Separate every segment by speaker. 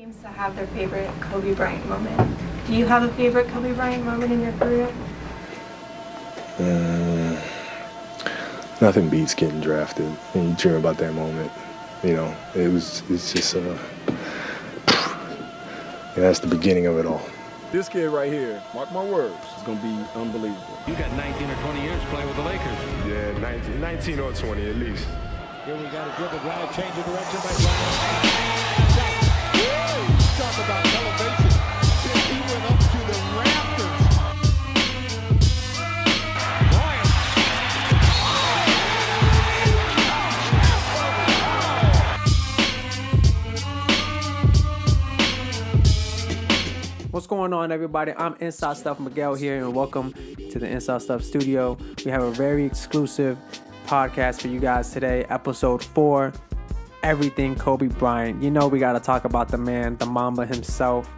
Speaker 1: seems to have their favorite Kobe Bryant moment. Do you have a favorite Kobe Bryant moment in your career?
Speaker 2: Nothing beats getting drafted and you dream about that moment. You know, it's just, that's the beginning of it all.
Speaker 3: This kid right here, mark my words, is going to be unbelievable.
Speaker 4: You got 19 or 20 years playing with the Lakers.
Speaker 2: Yeah, 19 or 20 at least.
Speaker 4: Here we got a dribble drive, change of direction by Bryant. Talk about elevation. He went up to the rafters. Bryant.
Speaker 5: What's going on, everybody? I'm InsideStuff Miguel here, and welcome to the InsideStuff studio. We have a very exclusive podcast for you guys today, episode 4, everything Kobe Bryant. You know we got to talk about the man, the Mamba himself.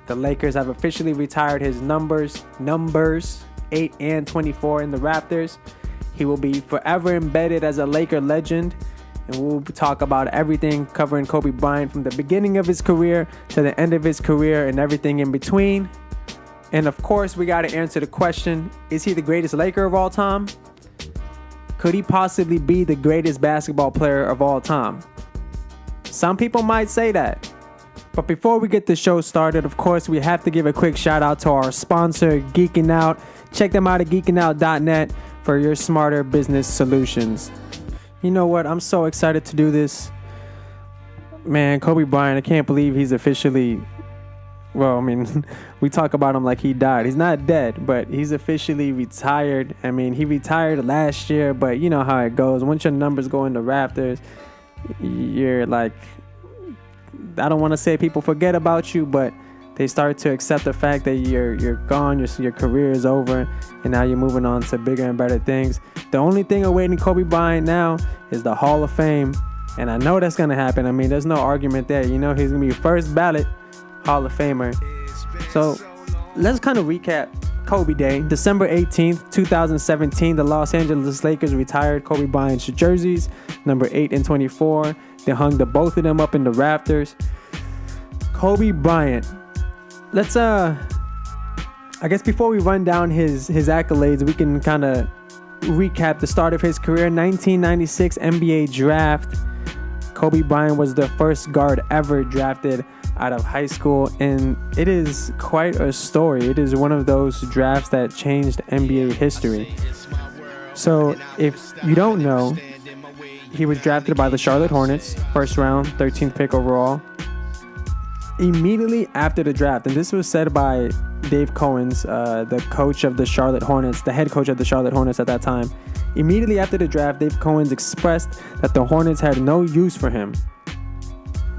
Speaker 5: The Lakers have officially retired his numbers 8 and 24 in the Raptors. He will be forever embedded as a Laker legend, and we'll talk about everything covering Kobe Bryant from the beginning of his career to the end of his career and everything in between. And of course, we got to answer the question, is he the greatest Laker of all time? Could he possibly be the greatest basketball player of all time? Some people might say that. But before we get the show started, of course, we have to give a quick shout out to our sponsor, Geeking Out. Check them out at geekingout.net for your smarter business solutions. You know what? I'm so excited to do this. Man, Kobe Bryant, I can't believe he's officially... Well, I mean, we talk about him like he died. He's not dead, but he's officially retired. I mean, he retired last year, but you know how it goes. Once your numbers go into Raptors, you're like... I don't want to say people forget about you, but they start to accept the fact that you're gone, your career is over, and now you're moving on to bigger and better things. The only thing awaiting Kobe Bryant now is the Hall of Fame, and I know that's going to happen. I mean, there's no argument there. You know, he's going to be first ballot Hall of Famer. So let's kind of recap Kobe Day. December 18th, 2017, the Los Angeles Lakers retired Kobe Bryant's jerseys, number 8 and 24. They hung the both of them up in the rafters. Kobe Bryant. Let's I guess before we run down his accolades, we can kind of recap the start of his career. 1996 NBA draft. Kobe Bryant was the first guard ever drafted out of high school, and it is quite a story. It is one of those drafts that changed NBA history. So if you don't know, he was drafted by the Charlotte Hornets, first round, 13th pick overall. Immediately after the draft, and this was said by Dave Cowens, the coach of the Charlotte Hornets, the head coach of the Charlotte Hornets at that time. Immediately after the draft, Dave Cowens expressed that the Hornets had no use for him.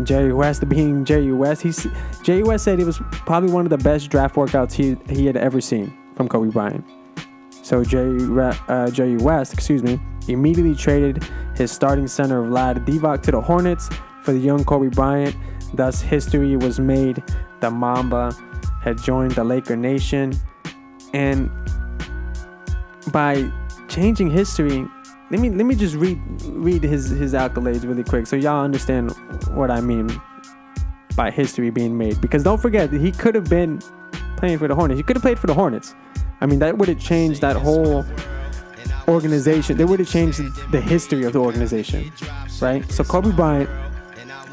Speaker 5: Jerry West being Jerry West, Jerry West said it was probably one of the best draft workouts he had ever seen from Kobe Bryant. So Jerry West, immediately traded his starting center Vlad Divac to the Hornets for the young Kobe Bryant. Thus, history was made. The Mamba had joined the Laker Nation. And by changing history, let me just read his accolades really quick so y'all understand what I mean by history being made. Because don't forget, he could have been playing for the Hornets. He could have played for the Hornets. I mean, that would have changed that whole organization. They would have changed the history of the organization, right? So Kobe Bryant,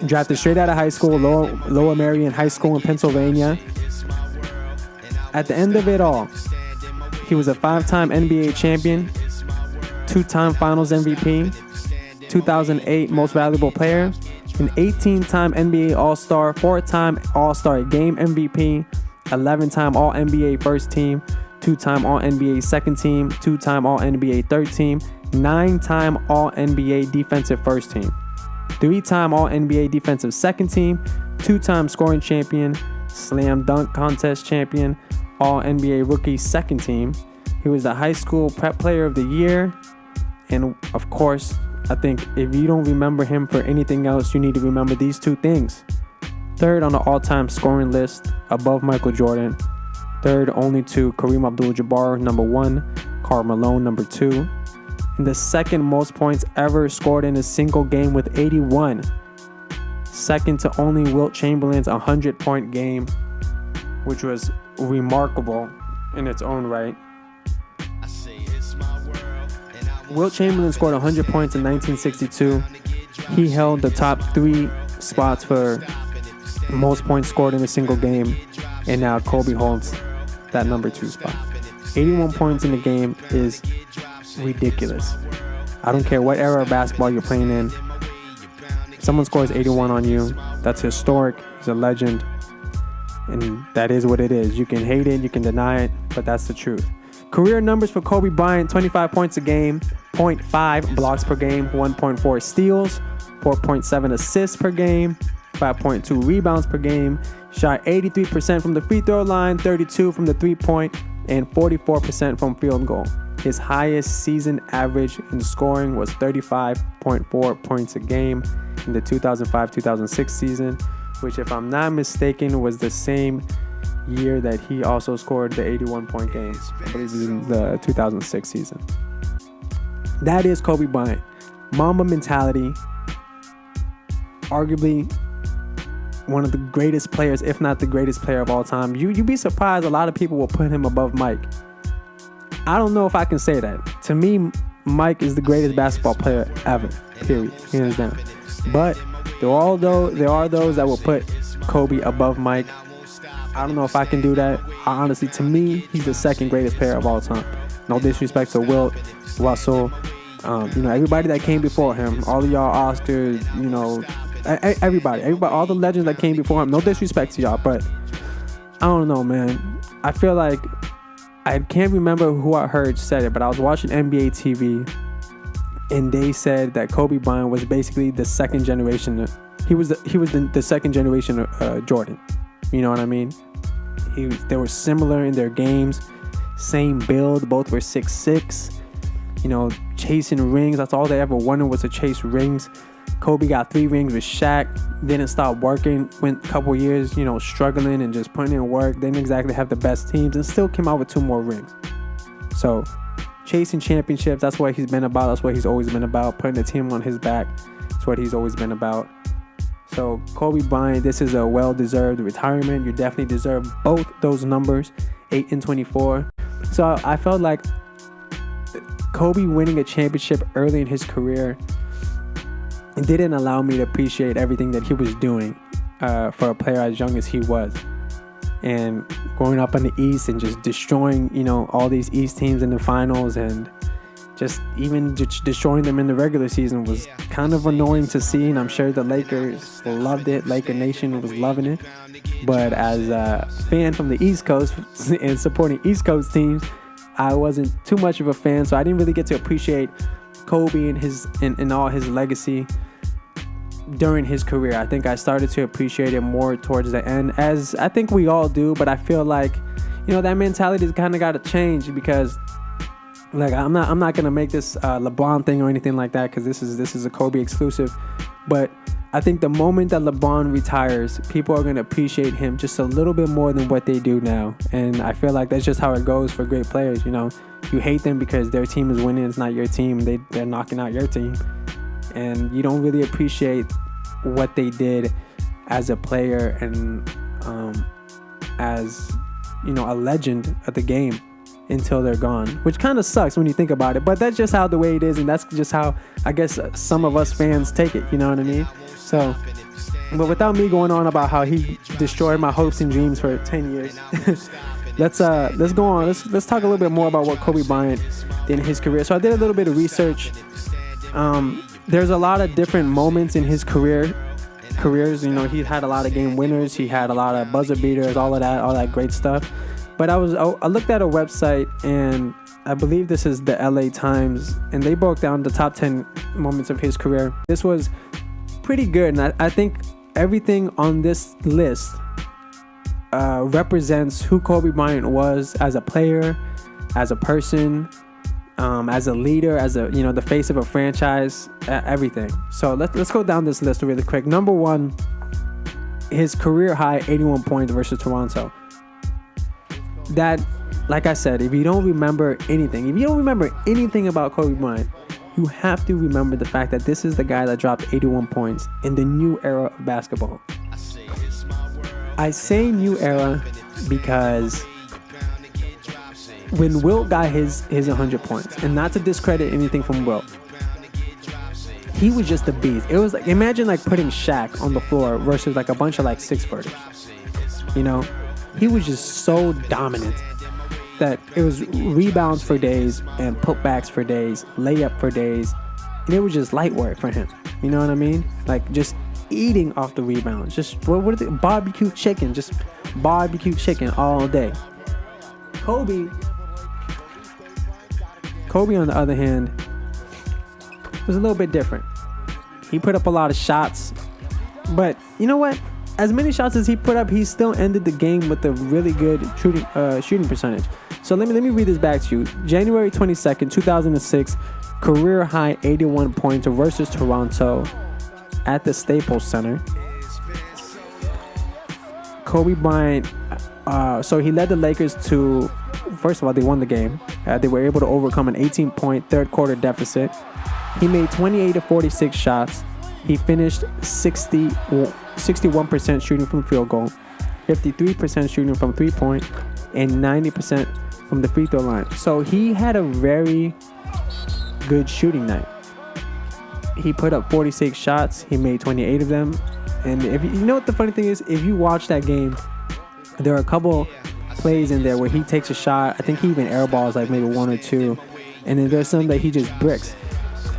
Speaker 5: drafted straight out of high school, Lower Merion High School in Pennsylvania. At the end of it all, he was a 5-time NBA champion, 2-time Finals MVP, 2008 Most Valuable Player, an 18-time NBA All-Star, 4-time All-Star Game MVP, 11-time All-NBA First Team, 2-time All-NBA Second Team, 2-time All-NBA Third Team, 9-time All-NBA Defensive First Team, 3-time All-NBA Defensive Second Team, 2-time Scoring Champion, Slam Dunk Contest Champion, All-NBA Rookie Second Team. He was the High School Prep Player of the Year. And of course, I think if you don't remember him for anything else, you need to remember these two things. Third on the all-time scoring list, above Michael Jordan. Third only to Kareem Abdul-Jabbar, number 1, Karl Malone, number 2. And the second most points ever scored in a single game with 81. second to only Wilt Chamberlain's 100-point game, which was remarkable in its own right. Wilt Chamberlain scored 100 points in 1962. He held the top 3 spots for most points scored in a single game, and now Kobe holds that number 2 spot. 81 points in the game is ridiculous. I don't care what era of basketball you're playing in. If someone scores 81 on you, that's historic. He's a legend, and that is what it is. You can hate it, you can deny it, but that's the truth. Career numbers for Kobe Bryant: 25 points a game, 0.5 blocks per game, 1.4 steals, 4.7 assists per game, 5.2 rebounds per game, shot 83% from the free throw line, 32% from the three-point, and 44% from field goal. His highest season average in scoring was 35.4 points a game in the 2005-2006 season, which, if I'm not mistaken, was the same year that he also scored the 81-point game. I believe it was in the 2006 season. That is Kobe Bryant. Mamba mentality. Arguably one of the greatest players, if not the greatest player of all time. You'd be surprised a lot of people will put him above Mike. I don't know if I can say that. To me, Mike is the greatest basketball player ever, period, hands down. But there are those that will put Kobe above Mike. I don't know if I can do that. Honestly, to me, he's the second greatest player of all time. No disrespect to Wilt, Russell, everybody that came before him, all of y'all Oscars, everybody, all the legends that came before him. No disrespect to y'all, but I don't know, man. I feel like I can't remember who I heard said it, but I was watching NBA TV, and they said that Kobe Bryant was basically the second generation. He was the second generation of Jordan. You know what I mean? They were similar in their games, same build. Both were 6'6". Chasing rings. That's all they ever wanted, was to chase rings. Kobe got 3 rings with Shaq. Didn't stop working. Went a couple years, struggling and just putting in work. Didn't exactly have the best teams, and still came out with 2 more rings. So, chasing championships. That's what he's been about. That's what he's always been about. Putting the team on his back. That's what he's always been about. So, Kobe Bryant, this is a well-deserved retirement. You definitely deserve both those numbers, 8 and 24. So, I felt like Kobe winning a championship early in his career didn't allow me to appreciate everything that he was doing for a player as young as he was. And growing up in the East and just destroying, all these East teams in the finals, and just destroying them in the regular season was kind of annoying to see, and I'm sure the Lakers loved it. Laker Nation was loving it. But as a fan from the East Coast and supporting East Coast teams, I wasn't too much of a fan, so I didn't really get to appreciate Kobe and all his legacy during his career. I think I started to appreciate it more towards the end, as I think we all do, but I feel like, that mentality has kind of got to change, because I'm not gonna make this LeBron thing or anything like that, because this is a Kobe exclusive. But I think the moment that LeBron retires, people are gonna appreciate him just a little bit more than what they do now. And I feel like that's just how it goes for great players. You hate them because their team is winning. It's not your team. They're knocking out your team, and you don't really appreciate what they did as a player and as a legend of the game until they're gone, which kind of sucks when you think about it, but that's just how the way it is, and that's just how I guess some of us fans take it, you know what I mean? So, but without me going on about how he destroyed my hopes and dreams for 10 years, let's go on. Let's talk a little bit more about what Kobe Bryant did in his career. So I did a little bit of research. There's a lot of different moments in his careers. He had a lot of game winners. He had a lot of buzzer beaters, all that great stuff. But I looked at a website, and I believe this is the LA Times, and they broke down the top 10 moments of his career. This was pretty good, and I think everything on this list represents who Kobe Bryant was as a player, as a person, as a leader, as the face of a franchise, everything. So let's go down this list really quick. Number 1, his career high 81 points versus Toronto. That, like I said, if you don't remember anything about Kobe Bryant, you have to remember the fact that this is the guy that dropped 81 points in the new era of basketball. I say new era because when Wilt got his 100 points, and not to discredit anything from Wilt, he was just a beast. It was like, imagine like putting Shaq on the floor versus like a bunch of like 6-footers. You know, he was just so dominant that it was rebounds for days and putbacks for days, layup for days, and it was just light work for him. You know what I mean? Like just eating off the rebounds. Just what is it? Barbecue chicken. Just barbecue chicken all day. Kobe, on the other hand, was a little bit different. He put up a lot of shots, but you know what? As many shots as he put up, he still ended the game with a really good shooting percentage. So let me read this back to you. January 22nd, 2006, career high 81 points versus Toronto at the Staples Center. Kobe Bryant, so he led the Lakers to, first of all, they won the game. They were able to overcome an 18-point third quarter deficit. He made 28 of 46 shots. He finished 61% shooting from field goal, 53% shooting from three-point, and 90% from the free throw line. So he had a very good shooting night. He put up 46 shots. He made 28 of them. And if you know what the funny thing is, if you watch that game, there are a couple plays in there where he takes a shot. I think he even airballs like maybe one or two. And then there's some that he just bricks.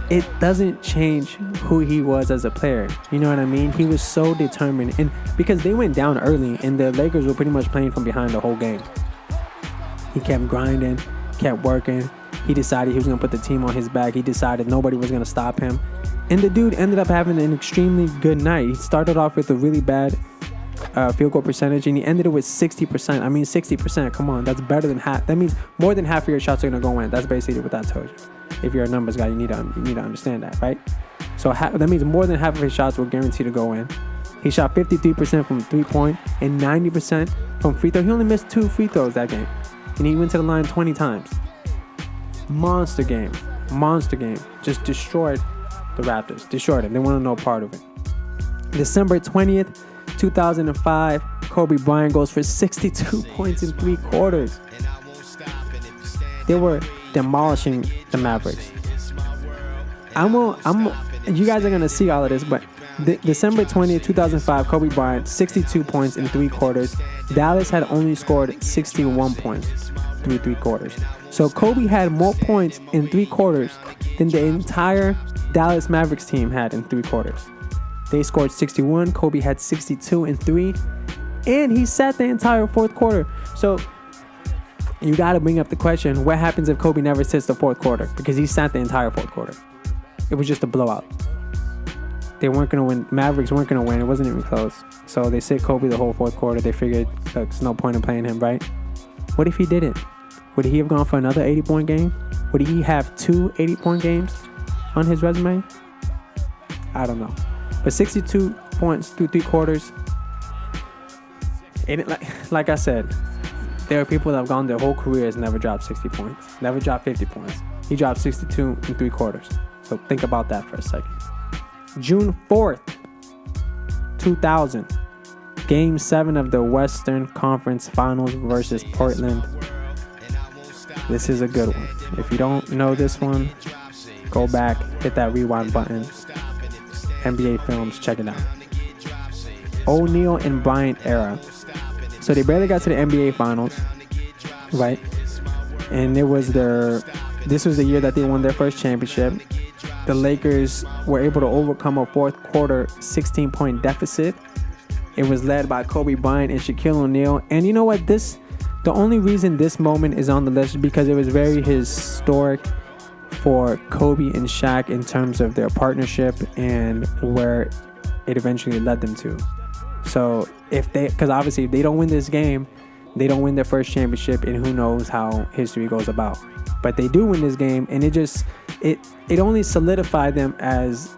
Speaker 5: It doesn't change who he was as a player. You know what I mean? He was so determined. And because they went down early and the Lakers were pretty much playing from behind the whole game. He kept grinding, kept working. He decided he was going to put the team on his back. He decided nobody was going to stop him. And the dude ended up having an extremely good night. He started off with a really bad field goal percentage, and he ended it with 60%. I mean, 60%. Come on, that's better than half. That means more than half of your shots are going to go in. That's basically what that tells you. If you're a numbers guy, you need to understand that, right? So that means more than half of his shots were guaranteed to go in. He shot 53% from three-point and 90% from free throw. He only missed 2 free throws that game, and he went to the line 20 times. Monster game. Just destroyed the Raptors. Destroyed them. They want no part of it. December 20th, 2005, Kobe Bryant goes for 62 points in 3 quarters. They were demolishing the Mavericks. You guys are going to see all of this, but December 20th, 2005, Kobe Bryant, 62 points in 3 quarters. Dallas had only scored 61 points through 3 quarters. So Kobe had more points in 3 quarters than the entire Dallas Mavericks team had in 3 quarters. They scored 61. Kobe had 62 in 3. And he sat the entire 4th quarter. So you got to bring up the question, what happens if Kobe never sits the 4th quarter? Because he sat the entire 4th quarter. It was just a blowout. They weren't going to win. Mavericks weren't going to win. It wasn't even close. So they sit Kobe the whole 4th quarter. They figured there's no point in playing him, right? What if he didn't? Would he have gone for another 80-point game? Would he have 2 80-point games on his resume? I don't know. But 62 points through 3 quarters. Like I said, there are people that have gone their whole careers never dropped 60 points. Never dropped 50 points. He dropped 62 in 3 quarters. So think about that for a second. June 4th, 2000. Game 7 of the Western Conference Finals versus Portland. This is a good one. If you don't know this one, go back, hit that rewind button. NBA Films, check it out. O'Neal and Bryant era. So they barely got to the NBA Finals, right? And this was the year that they won their first championship. The Lakers were able to overcome a 4th quarter 16-point deficit. It was led by Kobe Bryant and Shaquille O'Neal. And you know what? The only reason this moment is on the list is because it was very historic for Kobe and Shaq in terms of their partnership and where it eventually led them to. So because obviously if they don't win this game, they don't win their first championship, and who knows how history goes about. But they do win this game, and it only solidified them as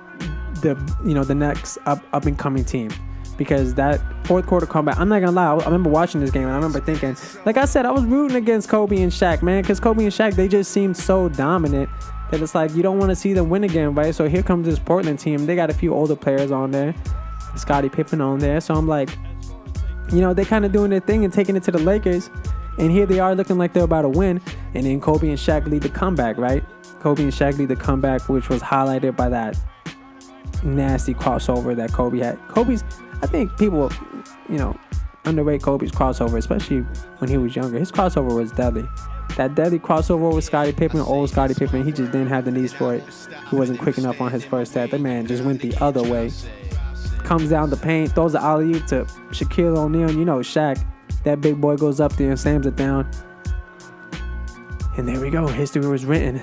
Speaker 5: the next up and coming team. Because that 4th quarter comeback, I'm not gonna lie, I remember watching this game and I remember thinking, like I said, I was rooting against Kobe and Shaq, man, because Kobe and Shaq, they just seemed so dominant that it's like you don't want to see them win again, right? So here comes this Portland team. They got a few older players on there, Scottie Pippen on there. So I'm like, they're kind of doing their thing and taking it to the Lakers. And here they are looking like they're about to win. And then Kobe and Shaq lead the comeback, right? Kobe and Shaq lead the comeback, which was highlighted by that nasty crossover that Kobe had. I think people, underrate Kobe's crossover, especially when he was younger. His crossover was deadly. That deadly crossover with Scottie Pippen, old Scottie Pippen, he just didn't have the knees for it. He wasn't quick enough on his first step. That man just went the other way. Comes down the paint, throws the alley-oop to Shaquille O'Neal. Shaq, that big boy goes up there and slams it down. And there we go. History was written.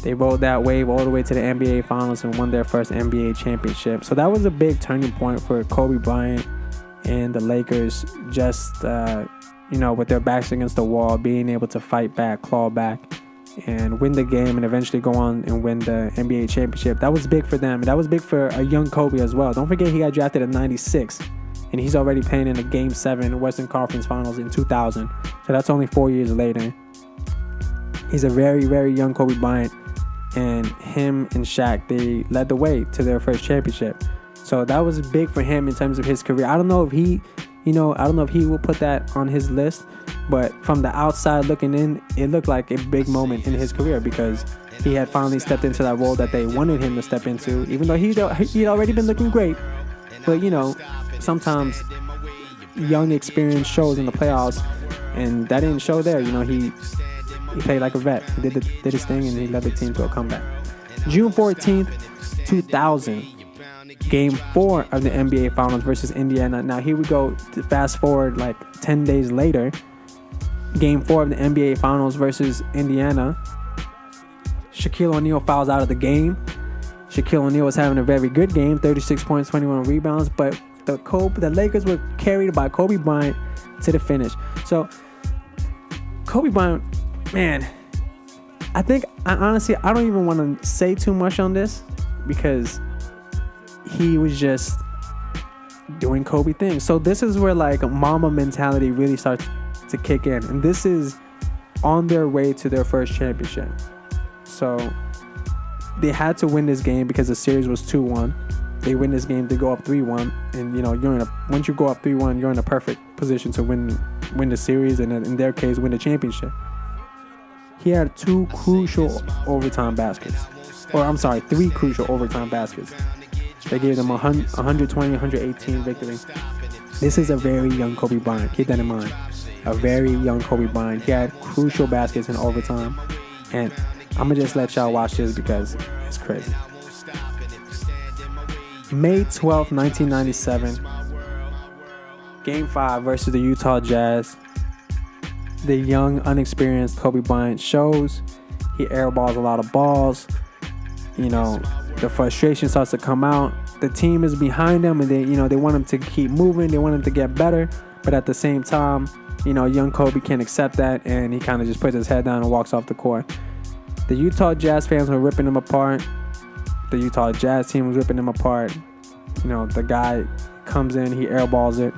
Speaker 5: They rode that wave all the way to the NBA Finals and won their first NBA championship. So that was a big turning point for Kobe Bryant and the Lakers, just, with their backs against the wall, being able to fight back, claw back, and win the game and eventually go on and win the NBA championship. That was big for them. And that was big for a young Kobe as well. Don't forget he got drafted in 96, and he's already playing in the Game 7 Western Conference Finals in 2000. So that's only 4 years later. He's a very, very young Kobe Bryant. And him and Shaq, they led the way to their first championship. So that was big for him in terms of his career. I don't know if he will put that on his list, but from the outside looking in, it looked like a big moment in his career because he had finally stepped into that role that they wanted him to step into, even though he'd already been looking great. But, sometimes young experience shows in the playoffs, and that didn't show there. He played like a vet. He did his thing, and he led the team to a comeback. June 14th, 2000. Game 4 of the NBA Finals versus Indiana. Now, here we go. Fast forward like 10 days later. Game 4 of the NBA Finals versus Indiana. Shaquille O'Neal fouls out of the game. Shaquille O'Neal was having a very good game. 36 points, 21 rebounds. But the Lakers were carried by Kobe Bryant to the finish. So, Kobe Bryant, man, I don't even want to say too much on this because he was just doing Kobe things. So this is where like mama mentality really starts to kick in. And this is on their way to their first championship. So they had to win this game because the series was 2-1. They win this game to go up 3-1. And once you go up 3-1, you're in a perfect position to win the series and in their case win the championship. He had 3 crucial overtime baskets. They gave them 120, 118 victory. This is a very young Kobe Bryant. Keep that in mind. A very young Kobe Bryant. He had crucial baskets in overtime. And I'm going to just let y'all watch this because it's crazy. May 12th, 1997. Game 5 versus the Utah Jazz. The young, unexperienced Kobe Bryant shows. He airballs a lot of balls. The frustration starts to come out. The team is behind him, and they want him to keep moving. They want him to get better, but at the same time, young Kobe can't accept that, and he kind of just puts his head down and walks off the court. The Utah Jazz fans were ripping him apart. The Utah Jazz team was ripping him apart. The guy comes in, he airballs it,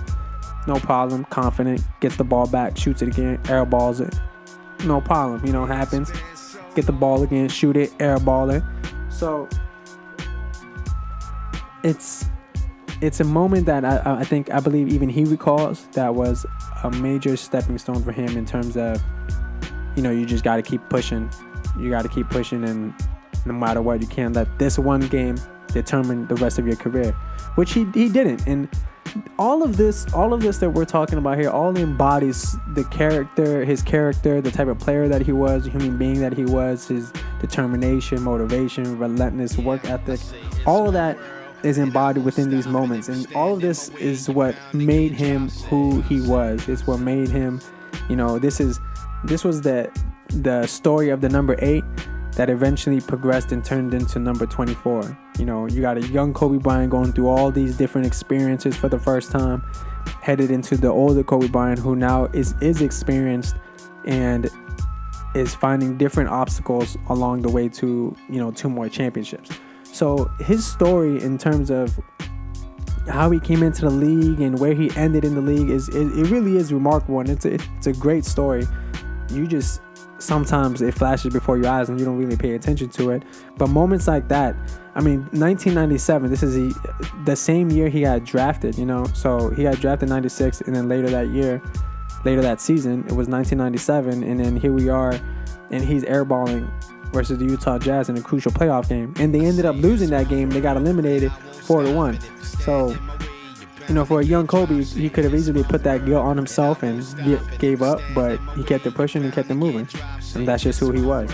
Speaker 5: no problem, confident, gets the ball back, shoots it again, airballs it, no problem. Happens. Get the ball again, shoot it, airball it. So it's a moment that I believe even he recalls that was a major stepping stone for him in terms of, you just got to keep pushing. You got to keep pushing, and no matter what, you can't let this one game determine the rest of your career, which he didn't. And all of this that we're talking about here, all embodies his character, the type of player that he was, the human being that he was, his determination, motivation, relentless work ethic. All of that is embodied within these moments, and all of this is what made him who he was. It's what made him, this was the story of the number 8 that eventually progressed and turned into number 24. You got a young Kobe Bryant going through all these different experiences for the first time, headed into the older Kobe Bryant who now is experienced and is finding different obstacles along the way to 2 more championships. So his story in terms of how he came into the league and where he ended in the league it really is remarkable, and it's a great story. sometimes it flashes before your eyes and you don't really pay attention to it. But moments like that, I mean, 1997, this is the same year he got drafted, you know. So he got drafted in 96, and then later that season, it was 1997, and then here we are, and he's airballing versus the Utah Jazz in a crucial playoff game. And they ended up losing that game. They got eliminated 4-1. So, you know, for a young Kobe, he could have easily put that guilt on himself and gave up, but he kept it pushing and kept it moving. And that's just who he was.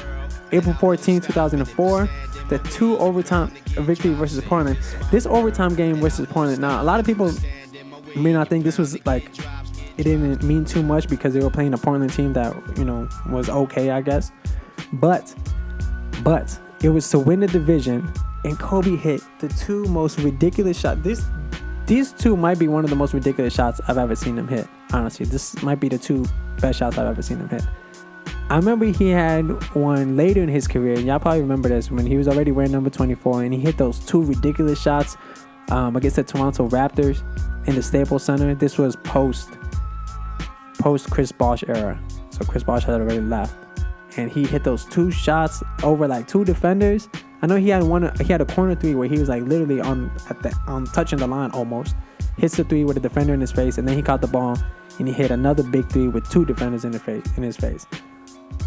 Speaker 5: April 14, 2004, the 2 overtime victory versus Portland. This overtime game versus Portland. Now, a lot of people may not think this was like, it didn't mean too much because they were playing a Portland team that, you know, was okay, I guess. But it was to win the division, and Kobe hit the 2 most ridiculous shots. These 2 might be one of the most ridiculous shots I've ever seen him hit. Honestly, this might be the 2 best shots I've ever seen him hit. I remember he had one later in his career, and y'all probably remember this, when he was already wearing number 24, and he hit those 2 ridiculous shots against the Toronto Raptors in the Staples Center. This was post Chris Bosh era, so Chris Bosh had already left, and he hit those 2 shots over like 2 defenders. I know he had a corner 3 where he was like literally on touching the line almost. Hits the 3 with a defender in his face, and then he caught the ball and he hit another big 3 with 2 defenders in his face.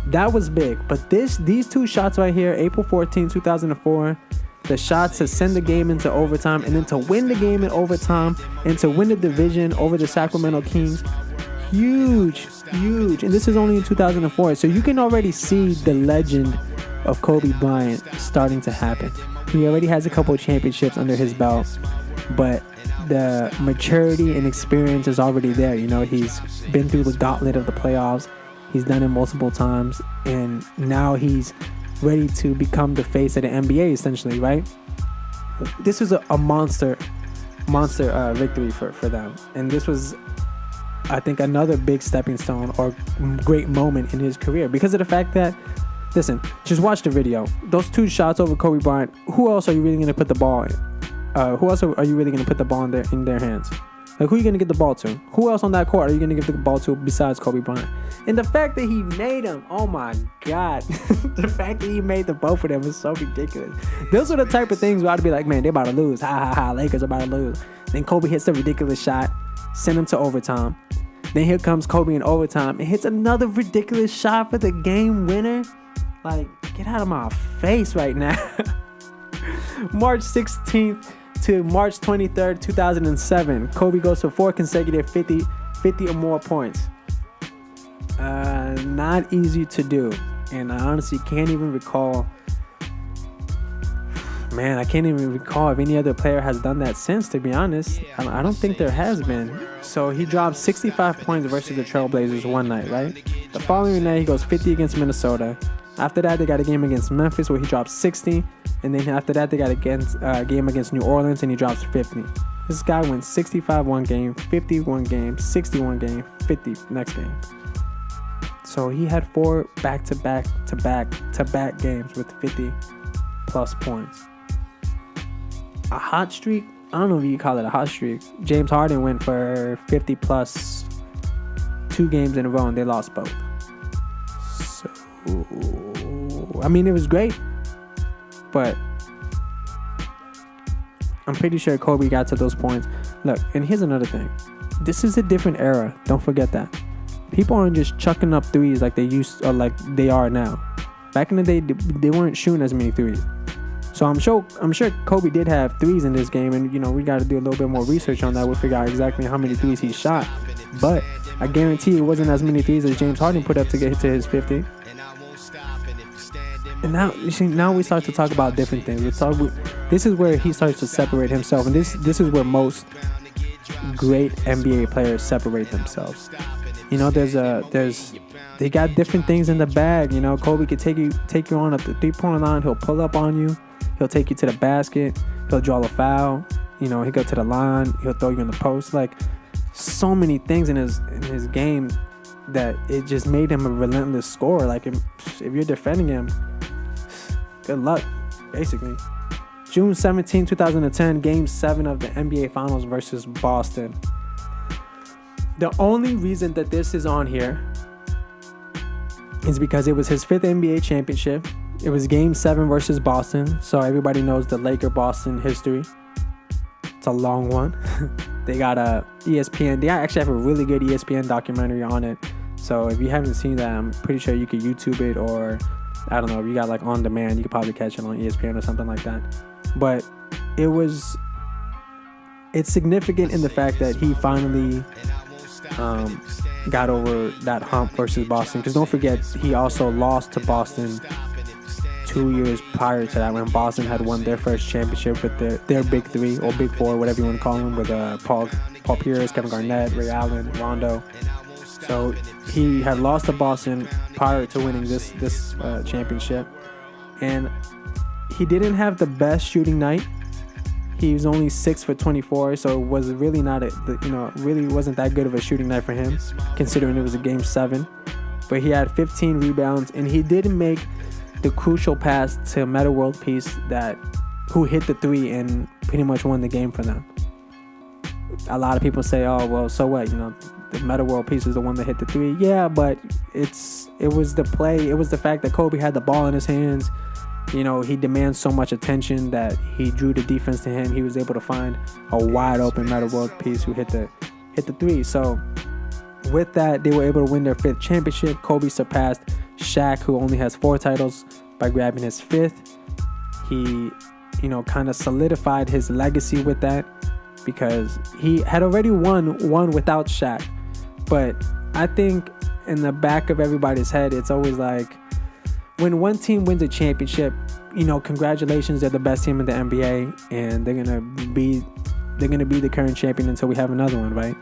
Speaker 5: That was big. But these 2 shots right here, April 14, 2004, the shots to send the game into overtime, and then to win the game in overtime, and to win the division over the Sacramento Kings. Huge. And this is only in 2004. So you can already see the legend of Kobe Bryant starting to happen. He already has a couple of championships under his belt, but the maturity and experience is already there. You know, he's been through the gauntlet of the playoffs. He's done it multiple times, and now he's ready to become the face of the NBA, essentially, right? This was a monster victory for them, and this was, I think, another big stepping stone or great moment in his career because of the fact that, listen, just watch the video. Those 2 shots over Kobe Bryant. Who else are you really going to put the ball in? Who else are you really going to put the ball in their hands? Like, who are you going to get the ball to? Who else on that court are you going to give the ball to besides Kobe Bryant? And the fact that he made them, oh my God. The fact that he made the both of them is so ridiculous. Those are the type of things where I'd be like, man, they're about to lose. Ha ha ha, Lakers are about to lose. Then Kobe hits the ridiculous shot, send him to overtime. Then here comes Kobe in overtime and hits another ridiculous shot for the game winner. Like, get out of my face right now. March 16th to March 23rd, 2007. Kobe goes for 4 consecutive 50 or more points. Not easy to do. And I honestly can't even recall. Man, I can't even recall if any other player has done that since, to be honest. I don't think there has been. So he dropped 65 points versus the Trailblazers one night, right? The following night, he goes 50 against Minnesota. After that, they got a game against Memphis where he dropped 60. And then after that, they got a game against New Orleans and he drops 50. This guy went 65 one game, 50 one game, 61 game, 50 next game. So he had 4 back-to-back games with 50 plus points. A hot streak? I don't know if you call it a hot streak. James Harden went for 50 plus 2 games in a row and they lost both. So, I mean, it was great. But I'm pretty sure Kobe got to those points. Look, and here's another thing. This is a different era. Don't forget that. People aren't just chucking up threes like they used or like they are now. Back in the day, they weren't shooting as many threes. So I'm sure Kobe did have threes in this game, and you know we got to do a little bit more research on that. We'll figure out exactly how many threes he shot. But I guarantee it wasn't as many threes as James Harden put up to get to his 50. And now, you see, now we start to talk about different things. This is where he starts to separate himself, and this is where most great NBA players separate themselves. You know, they got different things in the bag. You know, Kobe could take you on at the 3-point line. He'll pull up on you. He'll take you to the basket. He'll draw a foul. You know, he'll go to the line. He'll throw you in the post. Like, so many things in his game that it just made him a relentless scorer. Like, if you're defending him, good luck, basically. June 17, 2010, Game 7 of the NBA Finals versus Boston. The only reason that this is on here is because it was his 5th NBA championship. It was Game 7 versus Boston, so everybody knows the Laker-Boston history. It's a long one. They got a ESPN. They actually have a really good ESPN documentary on it. So if you haven't seen that, I'm pretty sure you could YouTube it, or I don't know, if you got like on demand, you could probably catch it on ESPN or something like that. But it's significant in the fact that he finally got over that hump versus Boston. Because don't forget, he also lost to Boston 2 years prior to that, when Boston had won their first championship with their big three, or big four, whatever you want to call them, with Paul Pierce, Kevin Garnett, Ray Allen, Rondo. So he had lost to Boston prior to winning this championship, and he didn't have the best shooting night. He was only 6 for 24, so it was really not really wasn't that good of a shooting night for him, considering it was a Game 7. But he had 15 rebounds, and he did make the crucial pass to Metta World Peace, who hit the 3 and pretty much won the game for them. A lot of people say, "Oh, well, so what? The Metta World Peace is the one that hit the 3." Yeah, but it was the play. It was the fact that Kobe had the ball in his hands. He demands so much attention that he drew the defense to him. He was able to find a wide open Metta World Peace who hit the 3. So with that, they were able to win their 5th championship. Kobe surpassed Shaq, who only has 4 titles, by grabbing his 5th. He, kind of solidified his legacy with that, because he had already won one without Shaq. But I think in the back of everybody's head, it's always like, when one team wins a championship, congratulations, they're the best team in the NBA, and they're gonna be the current champion until we have another one, right?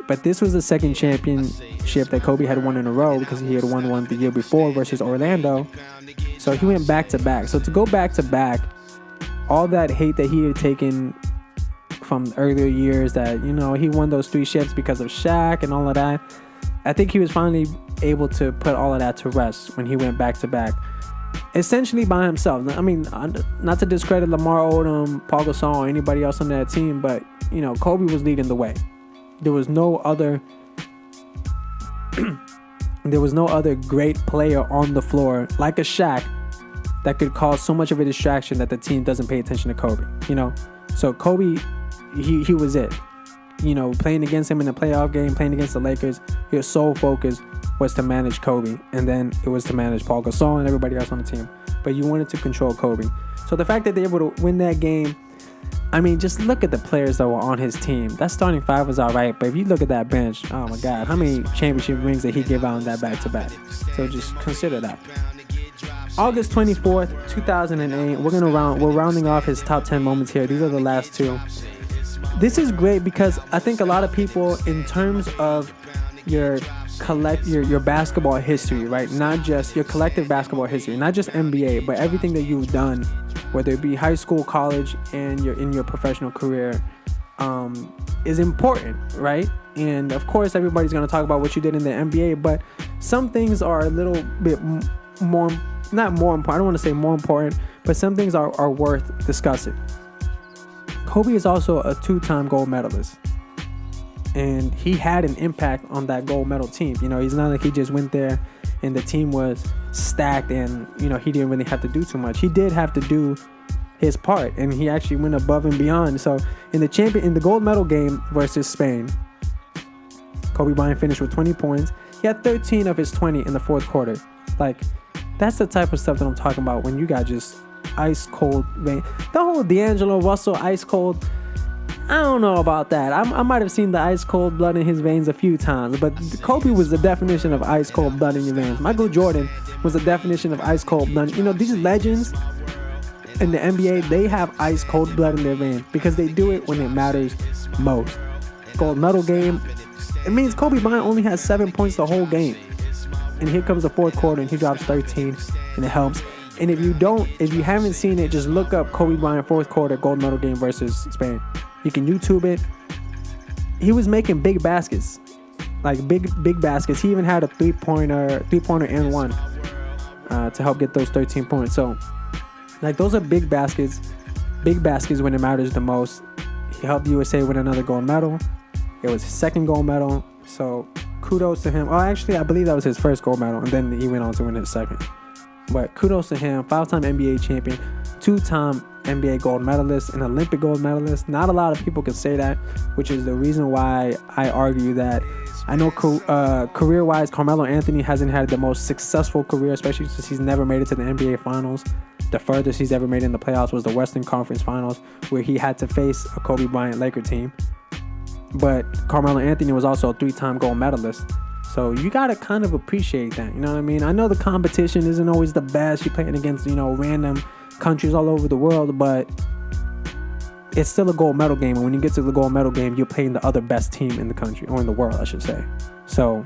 Speaker 5: But this was the second championship that Kobe had won in a row, because he had won one the year before versus Orlando. So he went back to back. So to go back to back, all that hate that he had taken from earlier years, that he won those 3 ships because of Shaq and all of that, I think he was finally able to put all of that to rest when he went back to back, essentially by himself. I mean, not to discredit Lamar Odom, Paul Gasol, or anybody else on that team, but Kobe was leading the way. There was no other great player on the floor like a Shaq that could cause so much of a distraction that the team doesn't pay attention to Kobe. So Kobe, he was it. Playing against him in the playoff game, playing against the Lakers, his sole focus was to manage Kobe, and then it was to manage Paul Gasol and everybody else on the team. But you wanted to control Kobe. So the fact that they were able to win that game, I mean, just look at the players that were on his team. That starting 5 was all right, but if you look at that bench, oh my God, how many championship rings did he give out in that back-to-back? So just consider that. August 24th, 2008, we're rounding off his top 10 moments here. These are the last 2. This is great because I think a lot of people, in terms of your basketball history, right? Not just your collective basketball history, not just NBA, but everything that you've done, whether it be high school, college, and in your professional career, is important, right? And of course, everybody's going to talk about what you did in the NBA, but some things are a little bit more, not more important, I don't want to say more important, but some things are worth discussing. Kobe is also a 2-time gold medalist, and he had an impact on that gold medal team. He's not like he just went there and the team was stacked and, he didn't really have to do too much. He did have to do his part, and he actually went above and beyond. So in the gold medal game versus Spain, Kobe Bryant finished with 20 points. He had 13 of his 20 in the 4th quarter. Like, that's the type of stuff that I'm talking about when you got just ice cold vein. The whole D'Angelo Russell ice cold, I don't know about that. I might have seen the ice cold blood in his veins a few times, but Kobe was the definition of ice cold blood in your veins. Michael Jordan was the definition of ice cold blood. These legends in the NBA, they have ice cold blood in their veins because they do it when it matters most. Gold medal game, it means Kobe Bryant only has 7 points the whole game, and here comes the 4th quarter and he drops 13, and it helps. And if you haven't seen it, just look up Kobe Bryant 4th quarter gold medal game versus Spain. You can YouTube it. He was making big baskets, like big baskets. He even had a three-pointer and one to help get those 13 points. So, like, those are big baskets when it matters the most. He helped USA win another gold medal. It was his 2nd gold medal. So kudos to him. Oh, actually, I believe that was his first gold medal, and then he went on to win his second. But kudos to him, 5-time NBA champion, 2-time NBA gold medalist, an Olympic gold medalist. Not a lot of people can say that, which is the reason why I argue that I know career-wise, Carmelo Anthony hasn't had the most successful career, especially since he's never made it to the NBA Finals. The furthest he's ever made in the playoffs was the Western Conference Finals, where he had to face a Kobe Bryant Laker team. But Carmelo Anthony was also a 3-time gold medalist. So you got to kind of appreciate that. You know what I mean? I know the competition isn't always the best. You're playing against, random countries all over the world, but it's still a gold medal game. And when you get to the gold medal game, you're playing the other best team in the country, or in the world, I should say. So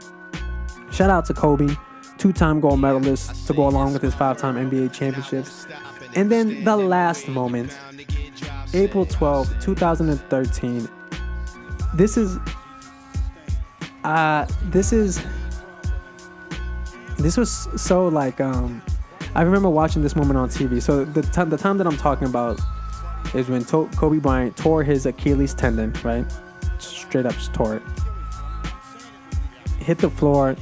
Speaker 5: shout out to Kobe, 2-time gold medalist, to go along with his 5-time NBA championships. And then the last moment, April 12, 2013. This was so like I remember watching this moment on TV. So the time that I'm talking about is when Kobe Bryant tore his Achilles tendon, right? Straight up just tore it. Hit the floor.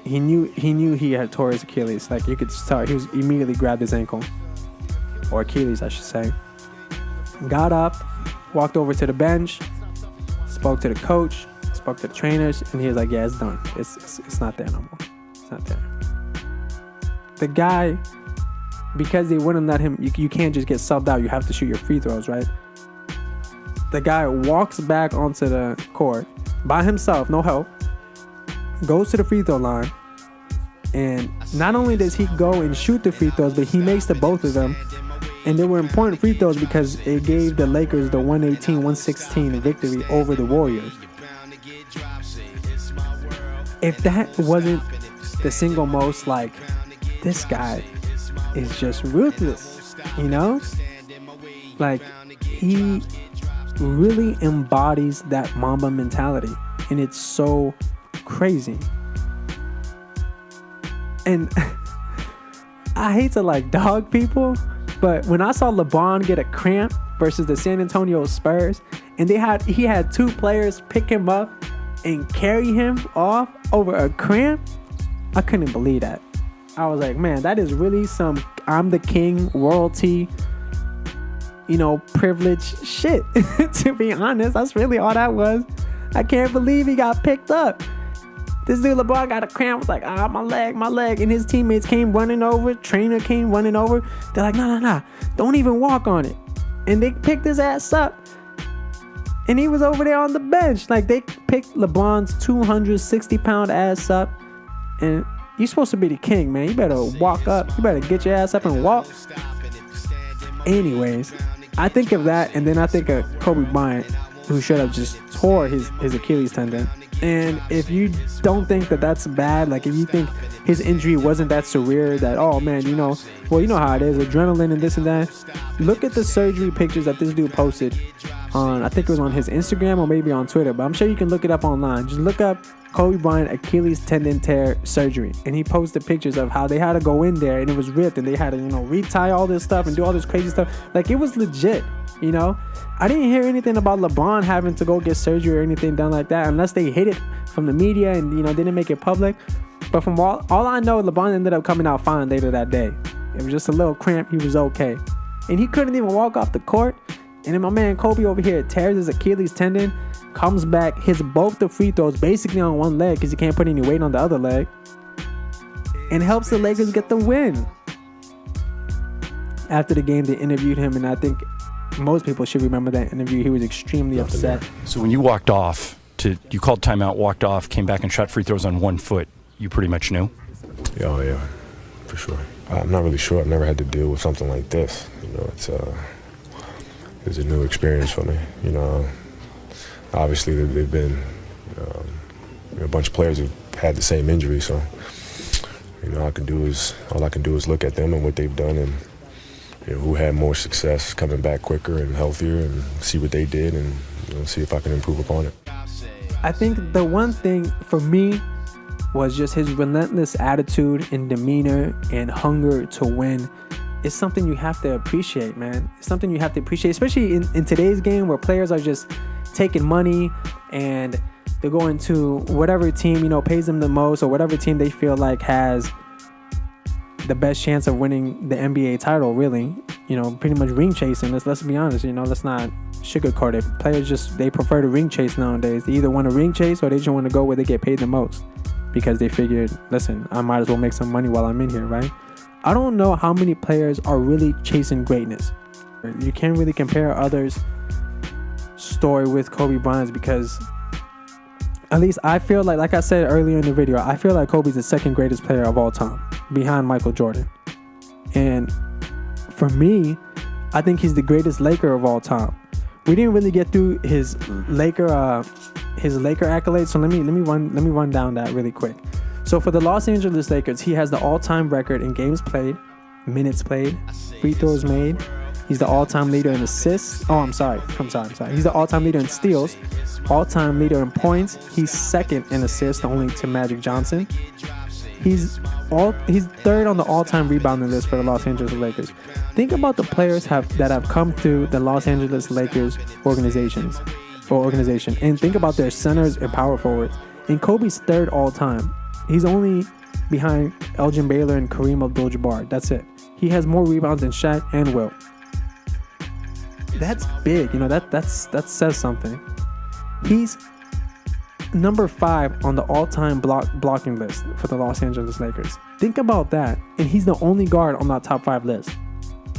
Speaker 5: He knew he had tore his Achilles. Like you could tell, he was immediately grabbed his ankle, or Achilles, I should say. Got up, walked over to the bench, spoke to the coach, spoke to the trainers, and he was like, "Yeah, it's done. It's not there no more. It's not there." The guy, because they wouldn't let him, you can't just get subbed out. You have to shoot your free throws, right? The guy walks back onto the court by himself, no help, goes to the free throw line, and not only does he go and shoot the free throws, but he makes the both of them. And they were important free throws because it gave the Lakers the 118-116 victory over the Warriors. If that wasn't the single most, like, this guy is just ruthless, Like, he really embodies that Mamba mentality, and it's so crazy. And I hate to, like, dog people, but when I saw LeBron get a cramp versus the San Antonio Spurs, and he had 2 players pick him up and carry him off over a cramp, I couldn't believe that. I was like, man, that is really some I'm the king, royalty, privilege shit. To be honest, that's really all that was. I can't believe he got picked up. This dude LeBron got a cramp, was like, my leg. And his teammates came running over, trainer came running over. They're like, nah, don't even walk on it. And they picked his ass up. And he was over there on the bench. Like, they picked LeBron's 260-pound ass up. And you're supposed to be the king, man. You better walk up. You better get your ass up and walk. Anyways, I think of that, and then I think of Kobe Bryant, who should have just tore his Achilles tendon. And if you don't think that that's bad, like if you think his injury wasn't that severe, that, oh man, you know how it is, adrenaline and this and that, look at the surgery pictures that this dude posted on, I think it was on his Instagram or maybe on Twitter, but I'm sure you can look it up online. Just look up Kobe Bryant Achilles tendon tear surgery, and he posted pictures of how they had to go in there and it was ripped and they had to, retie all this stuff and do all this crazy stuff. Like, it was legit, I didn't hear anything about LeBron having to go get surgery or anything done like that, unless they hid it from the media and, didn't make it public. But from all I know, LeBron ended up coming out fine later that day. It was just a little cramp. He was okay. And he couldn't even walk off the court. And then my man Kobe over here tears his Achilles tendon, comes back, hits both the free throws basically on one leg because he can't put any weight on the other leg, and helps the Lakers get the win. After the game, they interviewed him, and I think most people should remember that interview. He was extremely upset.
Speaker 6: So when you walked off, you called timeout, walked off, came back and shot free throws on one foot, you pretty much knew?
Speaker 2: Oh, yeah, for sure. I'm not really sure. I've never had to deal with something like this. It's a new experience for me. Obviously they've been a bunch of players who've had the same injury, so all I can do is look at them and what they've done, and who had more success coming back quicker and healthier, and see what they did, and see if I can improve upon it.
Speaker 5: I think the one thing for me was just his relentless attitude and demeanor and hunger to win. It's something you have to appreciate, man. It's something you have to appreciate, especially in today's game where players are just taking money and They're going to whatever team, pays them the most, or whatever team they feel like has the best chance of winning the NBA title, really. Pretty much ring chasing. Let's be honest, let's not sugarcoat it. Players they prefer to ring chase nowadays. They either want to ring chase or they just want to go where they get paid the most, because they figured, listen, I might as well make some money while I'm in here, right? I don't know how many players are really chasing greatness. You can't really compare others' story with Kobe Bryant's, because at least I feel like I said earlier in the video, I feel like Kobe's the second greatest player of all time, behind Michael Jordan. And for me, I think he's the greatest Laker of all time. We didn't really get through his Laker accolades, so let me run down that really quick. So for the Los Angeles Lakers, he has the all-time record in games played, minutes played, free throws made. He's the all-time leader in assists. I'm sorry. He's the all-time leader in steals, all-time leader in points. He's second in assists, only to Magic Johnson. He's third on the all-time rebounding list for the Los Angeles Lakers. Think about the players that have come through the Los Angeles Lakers organization, and think about their centers and power forwards. And Kobe's third all-time. He's only behind Elgin Baylor and Kareem Abdul-Jabbar. That's it. He has more rebounds than Shaq and Wilt. That's big. That says something. He's number 5 on the all-time blocking list for the Los Angeles Lakers. Think about that. And he's the only guard on that top 5 list.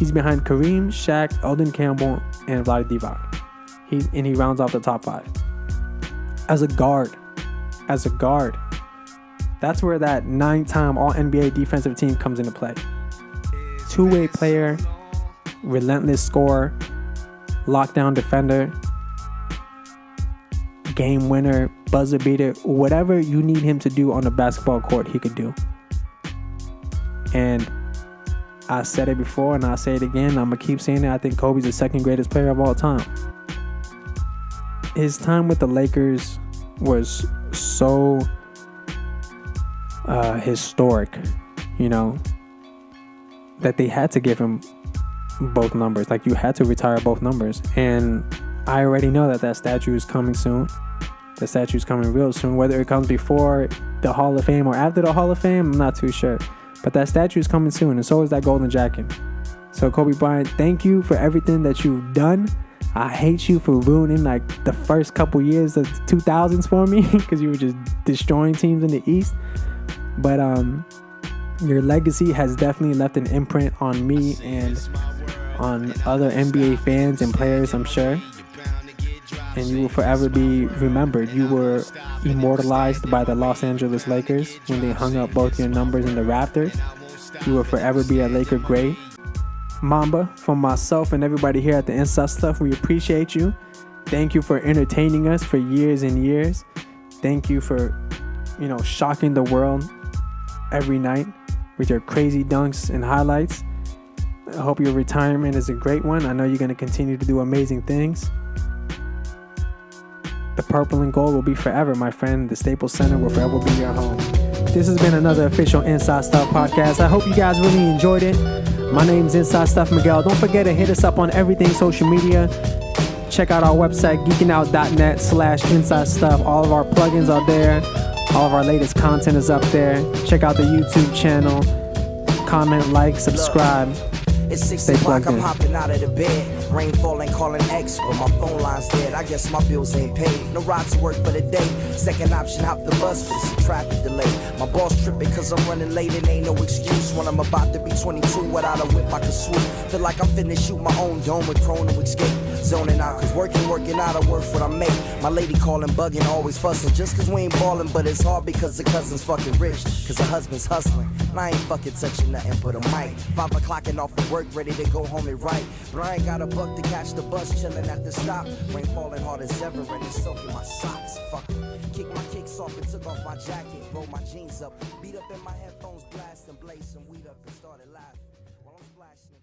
Speaker 5: He's behind Kareem, Shaq, Eldon Campbell, and Vlade Divac. He rounds off the top 5. As a guard. That's where that 9-time All-NBA defensive team comes into play. Two-way player, relentless scorer, lockdown defender, game winner, buzzer beater, whatever you need him to do on the basketball court, he could do. And I said it before and I'll say it again. I'm going to keep saying it. I think Kobe's the second greatest player of all time. His time with the Lakers was so historic, that they had to give him both numbers. Like, you had to retire both numbers. And I already know that statue is coming soon. The statue is coming real soon. Whether it comes before the Hall of Fame or after the Hall of Fame, I'm not too sure. But that statue is coming soon, and so is that golden jacket. So Kobe Bryant, thank you for everything that you've done. I hate you for ruining the first couple years of the 2000s for me, because you were just destroying teams in the East. But your legacy has definitely left an imprint on me and on other NBA fans and players, I'm sure. And you will forever be remembered. You were immortalized by the Los Angeles Lakers when they hung up both your numbers in the rafters. You will forever be a Laker great. Mamba, from myself and everybody here at the InsideStuff, we appreciate you. Thank you for entertaining us for years and years. Thank you for, shocking the world every night with your crazy dunks and highlights. I hope your retirement is a great one. I know you're going to continue to do amazing things. The purple and gold will be forever, my friend. The Staples Center will forever be your home. This has been another official InsideStuff podcast. I hope you guys really enjoyed it. My name's InsideStuff Miguel. Don't forget to hit us up on everything social media. Check out our website, geekingout.net/InsideStuff. All of our plugins are there. All of our latest content is up there. Check out the YouTube channel. Comment, like, subscribe.
Speaker 7: It's 6
Speaker 5: Stay
Speaker 7: o'clock,
Speaker 5: plugged
Speaker 7: I'm
Speaker 5: in.
Speaker 7: hopping out of the bed. Rain falling, calling X, but my phone line's dead. I guess my bills ain't paid. No ride to work for the day. Second option, hop the bus, but it's a traffic delay. My boss tripping cause I'm running late and ain't no excuse. When I'm about to be 22 without a whip I can swoop. Feel like I'm finna shoot my own dome with prone to escape. Zoning out cause working out of worth what I make. My lady calling, bugging, always fussing. Just cause we ain't ballin', but it's hard because the cousin's fucking rich. Cause the husband's hustling. And I ain't fucking touching nothing but a mic. 5 o'clock and off of work, ready to go home and write. But I ain't got a buck to catch the bus, chillin' at the stop. Rain falling hard as ever and it's soaking my socks. Fuck it. Kick my kicks off and took off my jacket. Roll my jeans up. Beat up in my headphones, blast and blaze some weed up and started laughing. While I'm splashing.